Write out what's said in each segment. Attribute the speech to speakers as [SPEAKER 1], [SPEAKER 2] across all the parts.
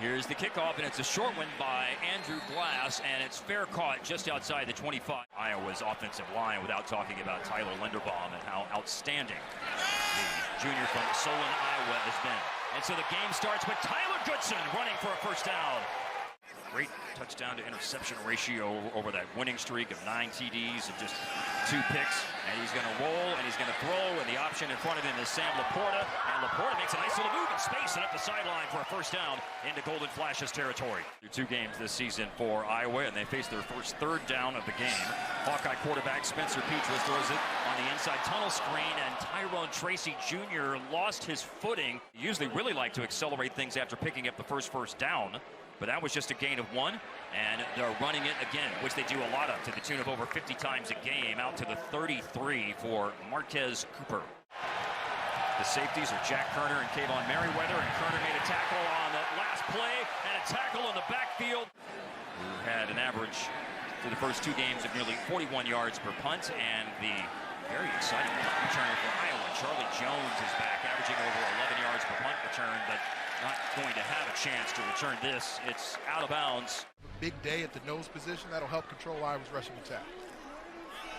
[SPEAKER 1] Here's the kickoff, and it's a short one by Andrew Glass, and it's fair caught just outside the 25. Iowa's offensive line, without talking about Tyler Linderbaum and how outstanding the junior from Solon, Iowa has been. And so the game starts with Tyler Goodson running for a first down. Great touchdown to interception ratio over that winning streak of 9 TDs and just 2 picks. And he's going to roll and he's going to throw, and the option in front of him is Sam Laporta. And Laporta makes a nice little move in space and up the sideline for a first down into Golden Flashes territory. 2 games this season for Iowa, and they face their first third down of the game. Hawkeye quarterback Spencer Petras throws it on the inside tunnel screen, and Tyrone Tracy Jr. lost his footing. He usually really like to accelerate things after picking up the first down. But that was just a gain of 1, and they're running it again, which they do a lot of, to the tune of over 50 times a game, out to the 33 for Marquez Cooper. The safeties are Jack Kerner and Kayvon Merriweather, and Kerner made a tackle on the last play, and a tackle in the backfield. Who had an average for the first 2 games of nearly 41 yards per punt, and the very exciting punt returner for Iowa, Charlie Jones, is back, averaging over 11 yards per punt return, but not going to have a chance to return this. It's out of bounds.
[SPEAKER 2] Big day at the nose position. That'll help control Iowa's rushing attack.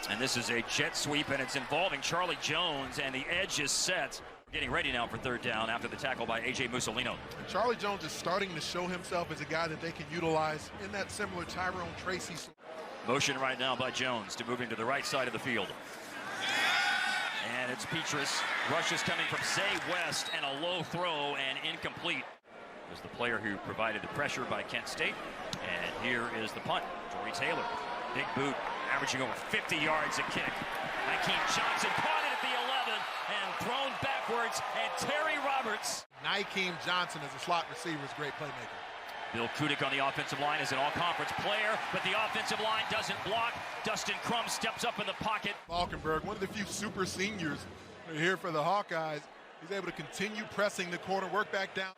[SPEAKER 1] And this is a jet sweep, and it's involving Charlie Jones, and the edge is set. Getting ready now for third down after the tackle by A.J. Mussolino.
[SPEAKER 2] And Charlie Jones is starting to show himself as a guy that they can utilize in that similar Tyrone Tracy.
[SPEAKER 1] Motion right now by Jones to move into the right side of the field. And it's Petras. Rush is coming from Zay West, and a low throw and incomplete. It was the player who provided the pressure by Kent State. And here is the punt. Jory Taylor, big boot, averaging over 50 yards a kick. Nykeem Johnson caught it at the 11 and thrown backwards, and Terry Roberts.
[SPEAKER 2] Nykeem Johnson as a slot receiver is a great playmaker.
[SPEAKER 1] Bill Kudik on the offensive line is an all-conference player, but the offensive line doesn't block. Dustin Crum steps up in the pocket.
[SPEAKER 2] Falkenberg, one of the few super seniors here for the Hawkeyes, he's able to continue pressing the corner, work back down.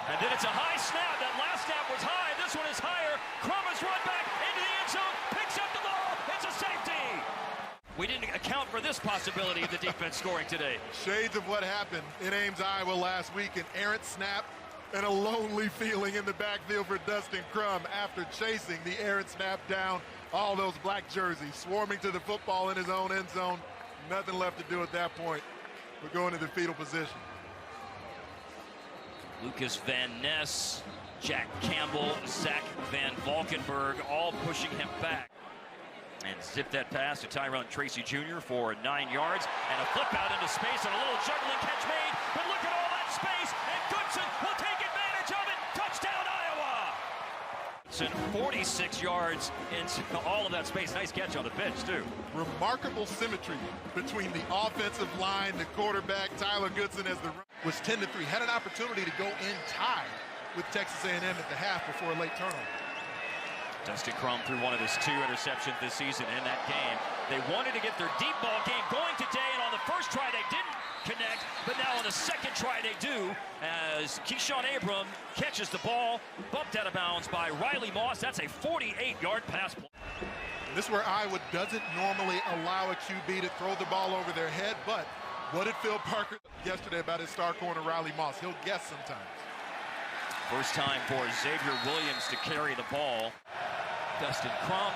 [SPEAKER 1] And then it's a high snap. That last snap was high. This one is higher. Crum has run back into the end zone, picks up the ball. It's a safety. We didn't account for this possibility of the defense scoring today.
[SPEAKER 2] Shades of what happened in Ames, Iowa last week. An errant snap and a lonely feeling in the backfield for Dustin Crum after chasing the errant snap down. All those black jerseys swarming to the football in his own end zone. Nothing left to do at that point but go into the fetal position.
[SPEAKER 1] Lucas Van Ness, Jack Campbell, Zach Van Valkenburg, all pushing him back. And zip that pass to Tyrone Tracy Jr. for 9 yards, and a flip out into space, and a little juggling catch made, but look at all that space, and Goodson will take advantage of it. Touchdown, Iowa! It's 46 yards into all of that space. Nice catch on the pitch, too.
[SPEAKER 2] Remarkable symmetry between the offensive line, the quarterback, Tyler Goodson as the was 10-3. Had an opportunity to go in tied with Texas A&M at the half before a late turnover.
[SPEAKER 1] Dustin Crum threw one of his 2 interceptions this season in that game. They wanted to get their deep ball game going today, and on the first try they didn't connect, but now on the second try they do, as Keyshawn Abram catches the ball, bumped out of bounds by Riley Moss. That's a 48-yard pass play.
[SPEAKER 2] This is where Iowa doesn't normally allow a QB to throw the ball over their head, but what did Phil Parker yesterday about his star corner Riley Moss? He'll guess sometimes.
[SPEAKER 1] First time for Xavier Williams to carry the ball. Dustin Crum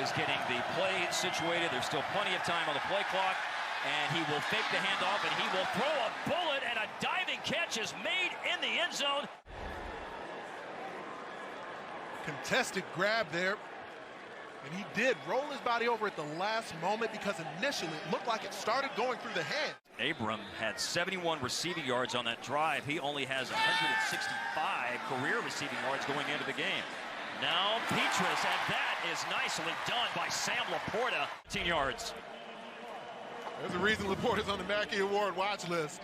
[SPEAKER 1] is getting the play situated. There's still plenty of time on the play clock, and he will fake the handoff, and he will throw a bullet, and a diving catch is made in the end zone.
[SPEAKER 2] Contested grab there, and he did roll his body over at the last moment because initially it looked like it started going through the hand.
[SPEAKER 1] Abram had 71 receiving yards on that drive. He only has 165 career receiving yards going into the game. Now Petras, and that is nicely done by Sam Laporta. 10 yards.
[SPEAKER 2] There's a reason Laporta's on the Mackey Award watch list.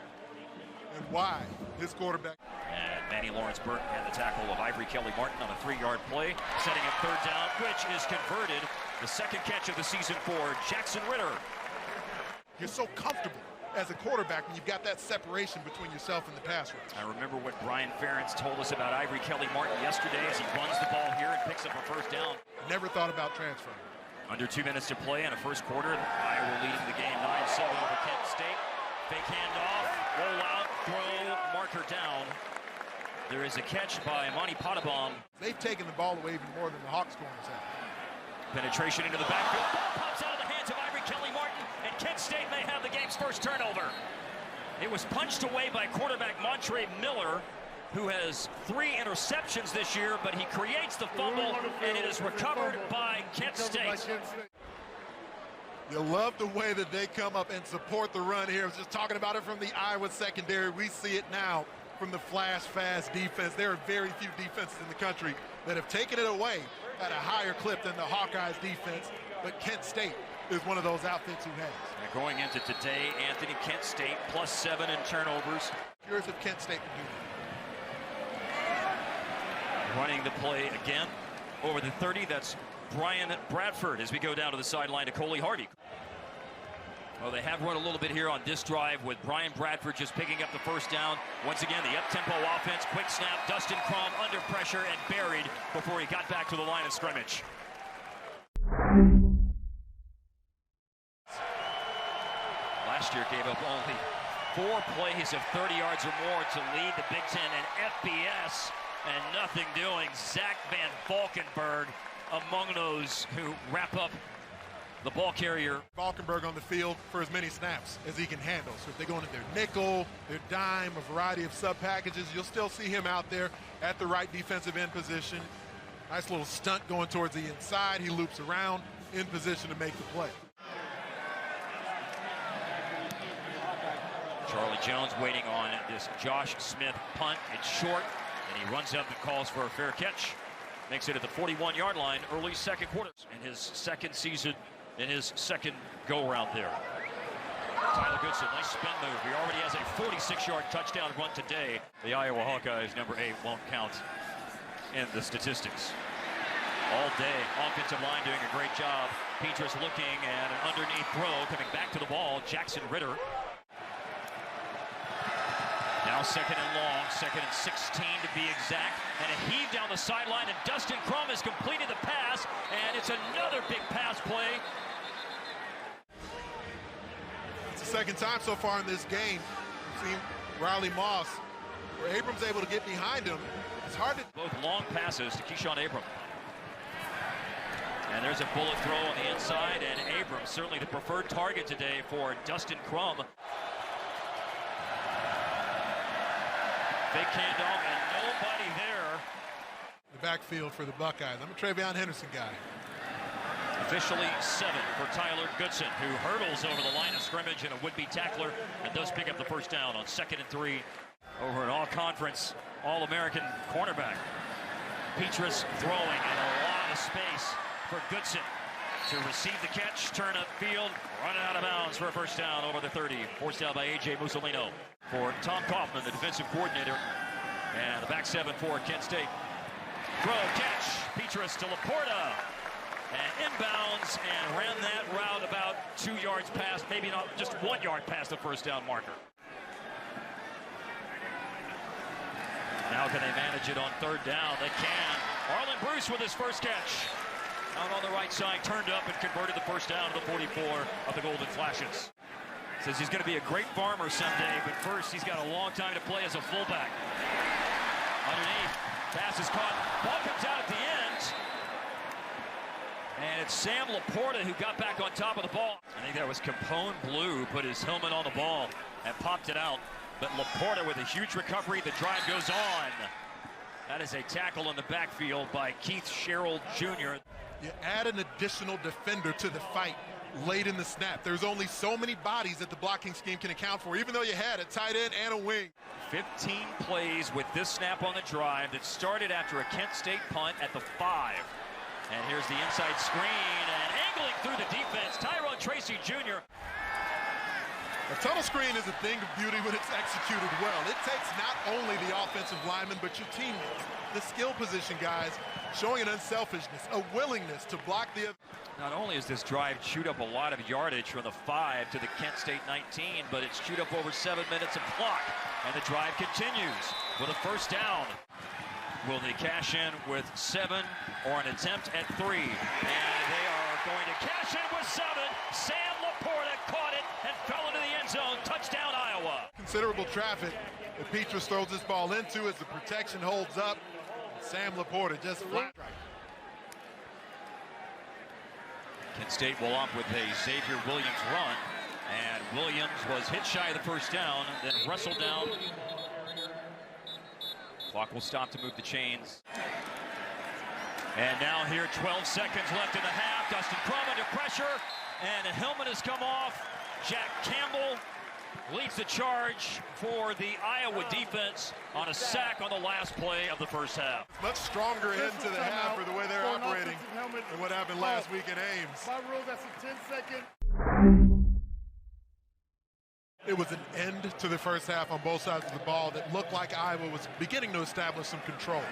[SPEAKER 2] And why? His quarterback.
[SPEAKER 1] And Manny Lawrence Burton had the tackle of Ivory Kelly Martin on a 3-yard play, setting up third down, which is converted. The second catch of the season for Jackson Ritter.
[SPEAKER 2] You're so comfortable as a quarterback when you've got that separation between yourself and the pass rush.
[SPEAKER 1] I remember what Brian Ferentz told us about Ivory Kelly Martin yesterday as he runs the ball here and picks up a first down.
[SPEAKER 2] Never thought about transferring.
[SPEAKER 1] Under 2 minutes to play in a first quarter. Iowa leading the game 9-7 over Kent Fake handoff, roll out, throw, marker down. There is a catch by Monty Pottebaum.
[SPEAKER 2] They've taken the ball away even more than the Hawks corners have.
[SPEAKER 1] Penetration into the backfield. Ball pops out of the hands of Ivory Kelly Martin, and Kent State may have the game's first turnover. It was punched away by quarterback Montre Miller, who has 3 interceptions this year, but he creates the fumble, and it is recovered by Kent State.
[SPEAKER 2] You love the way that they come up and support the run here. I was just talking about it from the Iowa secondary. We see it now from the flash fast defense. There are very few defenses in the country that have taken it away at a higher clip than the Hawkeyes defense, but Kent State is one of those outfits who has.
[SPEAKER 1] And going into today, Anthony, Kent State +7 in turnovers.
[SPEAKER 2] Curious if Kent State can do that.
[SPEAKER 1] Running the play again over the 30. That's Brian Bradford as we go down to the sideline to Coley Hardy. Well, they have run a little bit here on this drive with Brian Bradford just picking up the first down. Once again, the up-tempo offense, quick snap, Dustin Crum under pressure and buried before he got back to the line of scrimmage. Last year gave up only 4 plays of 30 yards or more to lead the Big Ten in FBS, and nothing doing. Zach Van Valkenburg among those who wrap up the ball carrier.
[SPEAKER 2] Valkenburg on the field for as many snaps as he can handle. So if they go into their nickel, their dime, a variety of sub packages, you'll still see him out there at the right defensive end position. Nice little stunt going towards the inside. He loops around in position to make the play.
[SPEAKER 1] Charlie Jones waiting on this Josh Smith punt. It's short, and he runs up and calls for a fair catch. Makes it at the 41-yard line, early second quarter. In his second season, in his second go-around there. Tyler Goodson, nice spin move. He already has a 46-yard touchdown run today. The Iowa Hawkeyes, number 8, won't count in the statistics. All day, offensive line doing a great job. Petras looking at an underneath throw, coming back to the ball, Jackson Ritter. Now second and long, second and 16 to be exact, and a heave down the sideline, and Dustin Crum has completed the pass, and it's another big pass play.
[SPEAKER 2] It's the second time so far in this game we've seen Riley Moss, where Abrams able to get behind him. It's hard to...
[SPEAKER 1] Both long passes to Keyshawn Abram. And there's a bullet throw on the inside, and Abrams certainly the preferred target today for Dustin Crum. Big handoff and nobody there.
[SPEAKER 2] The backfield for the Buckeyes. I'm a Travion Henderson guy.
[SPEAKER 1] Officially 7 for Tyler Goodson, who hurdles over the line of scrimmage and a would-be tackler and does pick up the first down on 2nd and 3 over an all-conference, all-American cornerback. Petras throwing in a lot of space for Goodson to receive the catch, turn upfield, run out of bounds for a first down over the 30. Forced out by A.J. Mussolino. For Tom Kaufman, the defensive coordinator, and the back 7 for Kent State. Throw, catch, Petras to Laporta, and inbounds, and ran that route about 2 yards past, maybe not just 1 yard past the first down marker. Now can they manage it on 3rd down? They can. Arlen Bruce with his first catch. Out on the right side, turned up and converted the first down to the 44 of the Golden Flashes. Says he's going to be a great farmer someday, but first he's got a long time to play as a fullback. Underneath, pass is caught, ball comes out at the end. And it's Sam Laporta who got back on top of the ball. I think that was Capone Blue, put his helmet on the ball and popped it out. But Laporta with a huge recovery, the drive goes on. That is a tackle in the backfield by Keith Sherrill Jr.
[SPEAKER 2] You add an additional defender to the fight late in the snap. There's only so many bodies that the blocking scheme can account for, even though you had a tight end and a wing.
[SPEAKER 1] 15 plays with this snap on the drive that started after a Kent State punt at the 5. And here's the inside screen, and angling through the defense, Tyrone Tracy Jr.
[SPEAKER 2] A tunnel screen is a thing of beauty when it's executed well. It takes not only the offensive lineman, but your teammates, the skill position guys, showing an unselfishness, a willingness to block the...
[SPEAKER 1] Not only is this drive chewed up a lot of yardage from the 5 to the Kent State 19, but it's chewed up over 7 minutes of clock. And the drive continues with a first down. Will they cash in with 7 or an attempt at 3? And they are going to cash in with 7. Sam Laporta caught it and fell into the end end zone. Touchdown, Iowa.
[SPEAKER 2] Considerable traffic that Petras throws this ball into as the protection holds up. Sam Laporta just flat.
[SPEAKER 1] Kent State will opt with a Xavier Williams run. And Williams was hit shy of the first down, then wrestled down. Clock will stop to move the chains. And now here, 12 seconds left in the half. Dustin Crum under pressure, and the helmet has come off. Jack Campbell leads the charge for the Iowa defense on a sack on the last play of the first half.
[SPEAKER 2] Much stronger into the half for the way they're operating than what happened last week in Ames.
[SPEAKER 3] My rule, that's a 10-second.
[SPEAKER 2] It was an end to the first half on both sides of the ball that looked like Iowa was beginning to establish some control.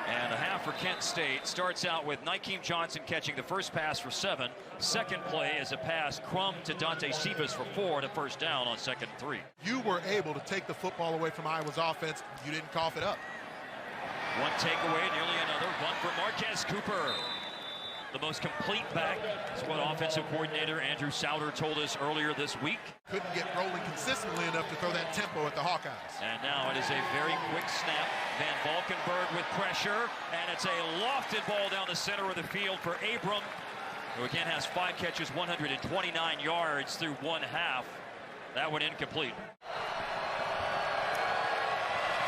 [SPEAKER 1] And a half for Kent State starts out with Nykeem Johnson catching the first pass for 7. Second play is a pass Crum to Dante Cephas for 4 to first down on 2nd and 3.
[SPEAKER 2] You were able to take the football away from Iowa's offense. You didn't cough it up.
[SPEAKER 1] One takeaway, nearly another. One for Marquez Cooper. The most complete back is what offensive coordinator Andrew Sauter told us earlier this week.
[SPEAKER 2] Couldn't get rolling consistently enough to throw that tempo at the Hawkeyes.
[SPEAKER 1] And now it is a very quick snap. Van Valkenburg with pressure, and it's a lofted ball down the center of the field for Abram, who again has 5 catches, 129 yards through one half. That one incomplete.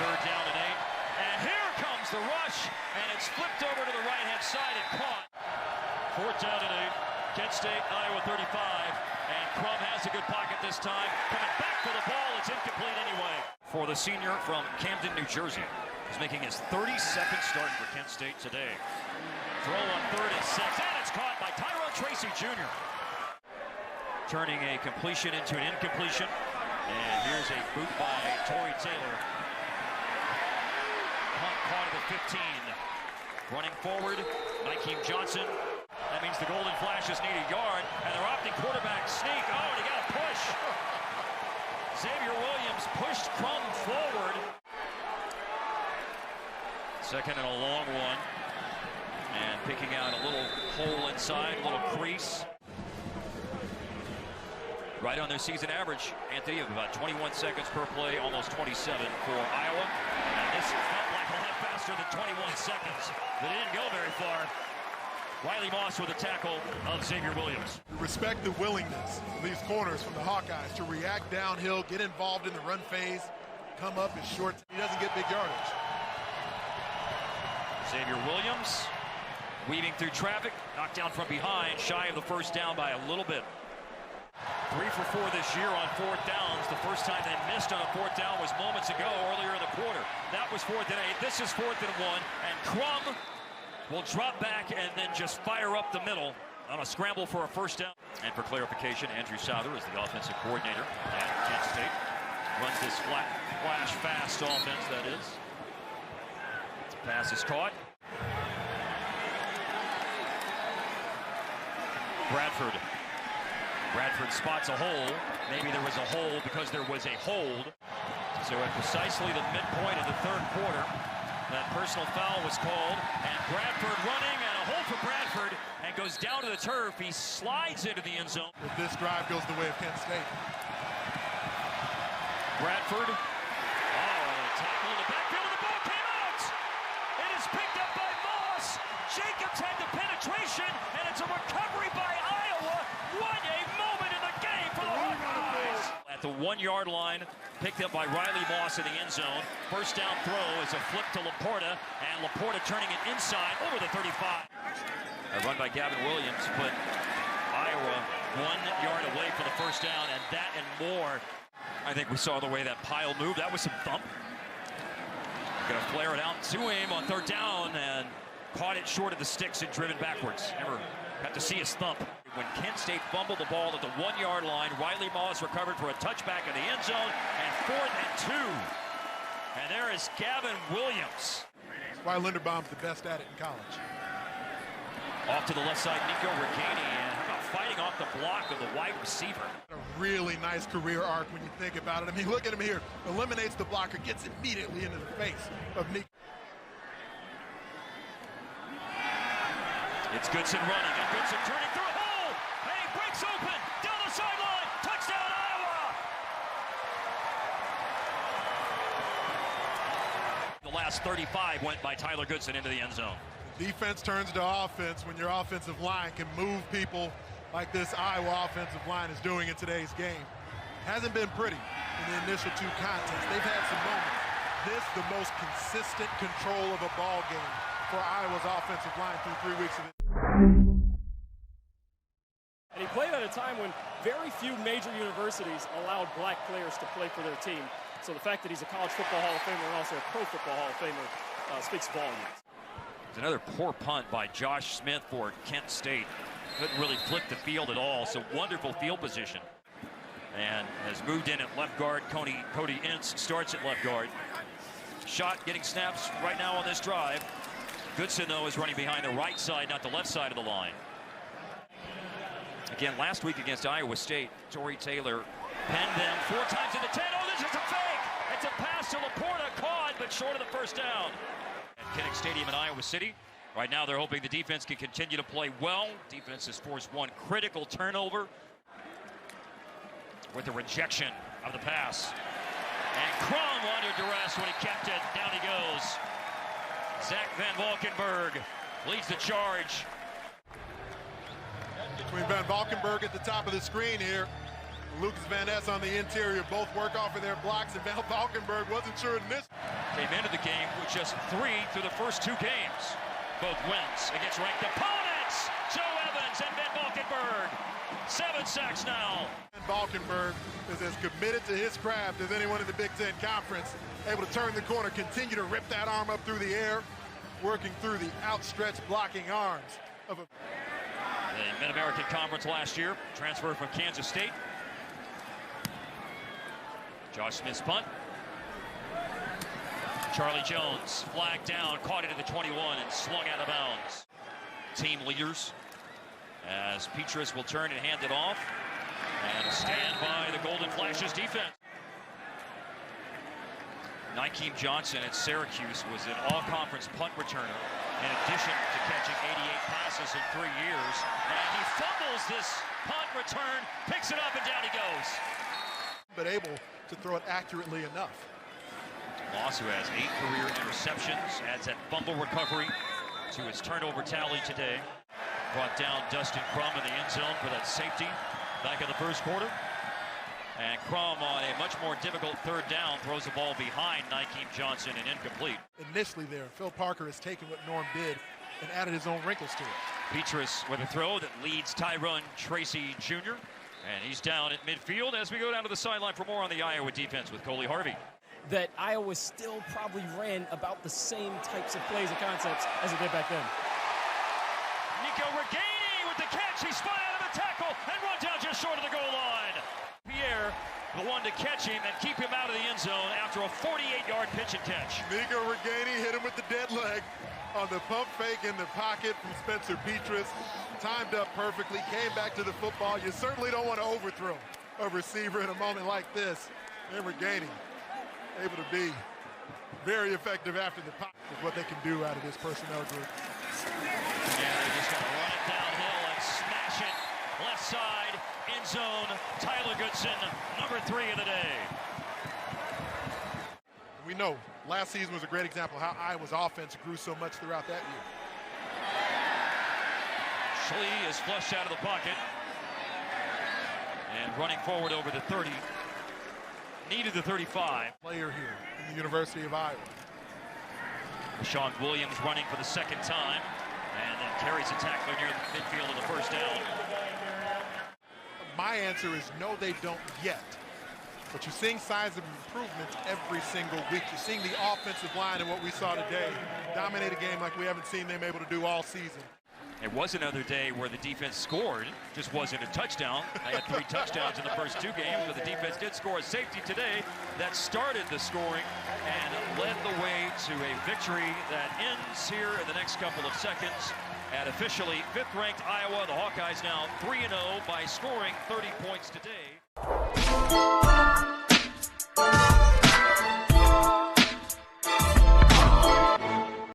[SPEAKER 1] 3rd down and 8. And here comes the rush, and it's flipped over to the right-hand side and caught. 4th down and 8. Kent State, Iowa 35. And Crum has a good pocket this time. Coming back for the ball. It's incomplete anyway. For the senior from Camden, New Jersey. He's making his 32nd start for Kent State today. Throw on 3rd and 6. And it's caught by Tyrone Tracy Jr. Turning a completion into an incompletion. And here's a boot by Torrey Taylor. Hunt caught at the 15. Running forward, Nykeem Johnson. That means the Golden Flashes need a yard, and they're opting quarterback sneak. Oh, and he got a push. Xavier Williams pushed Crum forward. 2nd and a long one. And picking out a little hole inside, a little crease. Right on their season average, Anthony, of about 21 seconds per play, almost 27 for Iowa. And this felt like a lot faster than 21 seconds. They didn't go very far. Riley Moss with a tackle of Xavier Williams.
[SPEAKER 2] Respect the willingness of these corners from the Hawkeyes to react downhill, get involved in the run phase, come up as short. He doesn't get big yardage.
[SPEAKER 1] Xavier Williams weaving through traffic, knocked down from behind, shy of the first down by a little bit. 3 for 4 this year on 4th downs. The first time they missed on a 4th down was moments ago, earlier in the quarter. That was 4th and 8. This is 4th and 1, and Crum will drop back and then just fire up the middle on a scramble for a first down. And for clarification, Andrew Sauter is the offensive coordinator at Kent State. Runs this flat, flash, fast offense, that is. Pass is caught. Bradford spots a hole. Maybe there was a hole because there was a hold. So at precisely the midpoint of the 3rd quarter, that personal foul was called, and Bradford running, and a hole for Bradford, and goes down to the turf. He slides into the end zone.
[SPEAKER 2] If this drive goes the way of Kent State.
[SPEAKER 1] Bradford. Tackle in the backfield, and the ball came out. It is picked up by Moss. Jacobs had the penetration, and it's a recovery by Iowa. What a moment in the game for the Hawkeyes. At the 1-yard line, picked up by Riley Moss in the end zone. First down throw is a flip to Laporta, and Laporta turning it inside over the 35. A run by Gavin Williams, but Iowa 1 yard away for the first down, and that and more. I think we saw the way that pile moved. That was some thump. Gonna flare it out to him on 3rd down, and caught it short of the sticks and driven backwards. Never got to see his thump. When Kent State fumbled the ball at the 1-yard line, Riley Moss recovered for a touchback in the end zone, and 4th and 2. And there is Gavin Williams.
[SPEAKER 2] Why Linderbaum's the best at it in college.
[SPEAKER 1] Off to the left side, Nico Reganey, and how about fighting off the block of the wide receiver.
[SPEAKER 2] A really nice career arc when you think about it. I mean, look at him here. Eliminates the blocker, gets immediately into the face of Nico.
[SPEAKER 1] It's Goodson running, and Goodson turning through a hole, and he breaks open, down the sideline, touchdown Iowa! last 35 went by Tyler Goodson into the end zone.
[SPEAKER 2] Defense turns to offense when your offensive line can move people like this Iowa offensive line is doing in today's game. Hasn't been pretty in the initial two contests. They've had some moments. This, the most consistent control of a ball game for Iowa's offensive line through 3 weeks of it.
[SPEAKER 3] And he played at a time when very few major universities allowed black players to play for their team. So the fact that he's a college football Hall of Famer and also a pro football Hall of Famer speaks volumes.
[SPEAKER 1] It's another poor punt by Josh Smith for Kent State. Couldn't really flick the field at all, so wonderful field position. And has moved in at left guard. Cody Ince starts at left guard. Shot getting snaps right now on this drive. Goodson, though, is running behind the right side, not the left side of the line. Again, last week against Iowa State, Torrey Taylor penned them 4 times in the 10. Oh, this is a fake! It's a pass to Laporta, caught, but short of the first down. At Kinnick Stadium in Iowa City. Right now, they're hoping the defense can continue to play well. Defense has forced 1 critical turnover with the rejection of the pass. And Crum under duress when he kept it. Down he goes. Zach Van Valkenburg leads the charge.
[SPEAKER 2] Between Van Valkenburg at the top of the screen here, Lucas Van Ness on the interior, both work off of their blocks, and Van Valkenburg wasn't sure in this.
[SPEAKER 1] Came into the game with just 3 through the first 2 games. Both wins against ranked opponents. Joe Evans and Van Valkenburg. 7 sacks now.
[SPEAKER 2] Van Valkenburg is as committed to his craft as anyone in the Big Ten Conference. Able to turn the corner, continue to rip that arm up through the air, working through the outstretched blocking arms of a...
[SPEAKER 1] The Mid-American Conference last year, transferred from Kansas State. Josh Smith's punt. Charlie Jones flagged down, caught it at the 21 and slung out of bounds. Team leaders as Petras will turn and hand it off and stand by the Golden Flashes defense. Nykeem Johnson at Syracuse was an all-conference punt returner in addition to catching 88 passes in 3 years. And he fumbles this punt return, picks it up, and down he goes.
[SPEAKER 2] But able to throw it accurately enough.
[SPEAKER 1] Moss, who has 8 career interceptions, adds that fumble recovery to his turnover tally today. Brought down Dustin Crum in the end zone for that safety back in the first quarter. And Crum on a much more difficult 3rd down throws the ball behind Nykeem Johnson and incomplete.
[SPEAKER 2] Initially there, Phil Parker has taken what Norm did and added his own wrinkles to it.
[SPEAKER 1] Petras with a throw that leads Tyrone Tracy Jr. And he's down at midfield as we go down to the sideline for more on the Iowa defense with Coley Harvey.
[SPEAKER 3] That Iowa still probably ran about the same types of plays and concepts as it did back then.
[SPEAKER 1] Nico Reganey with the catch. He spun out of the tackle and run down just short of the goal line. Pierre, the one to catch him and keep him out of the end zone after a 48-yard pitch and catch.
[SPEAKER 2] Nico Reganey hit him with the dead leg on the pump fake in the pocket from Spencer Petras. Timed up perfectly, came back to the football. You certainly don't want to overthrow a receiver in a moment like this. And Reganey able to be very effective after the pop is what they can do out of this personnel group.
[SPEAKER 1] Yeah, they're just going to run it downhill and smash it. Left side, end zone, Tyler Goodson, number 3 of the day.
[SPEAKER 2] We know last season was a great example of how Iowa's offense grew so much throughout that year.
[SPEAKER 1] Schlee is flushed out of the pocket. And running forward over the 30. Needed the 35.
[SPEAKER 2] Player here in the University of Iowa.
[SPEAKER 1] Sean Williams running for the 2nd time. And then carries a tackler near the midfield of the 1st down.
[SPEAKER 2] My answer is no, they don't yet. But you're seeing signs of improvement every single week. You're seeing the offensive line and what we saw today dominate a game like we haven't seen them able to do all season.
[SPEAKER 1] It was another day where the defense scored, just wasn't a touchdown. They had 3 touchdowns in the first 2 games, but the defense did score a safety today that started the scoring and led the way to a victory that ends here in the next couple of seconds at officially 5th-ranked Iowa. The Hawkeyes now 3-0 by scoring 30 points today.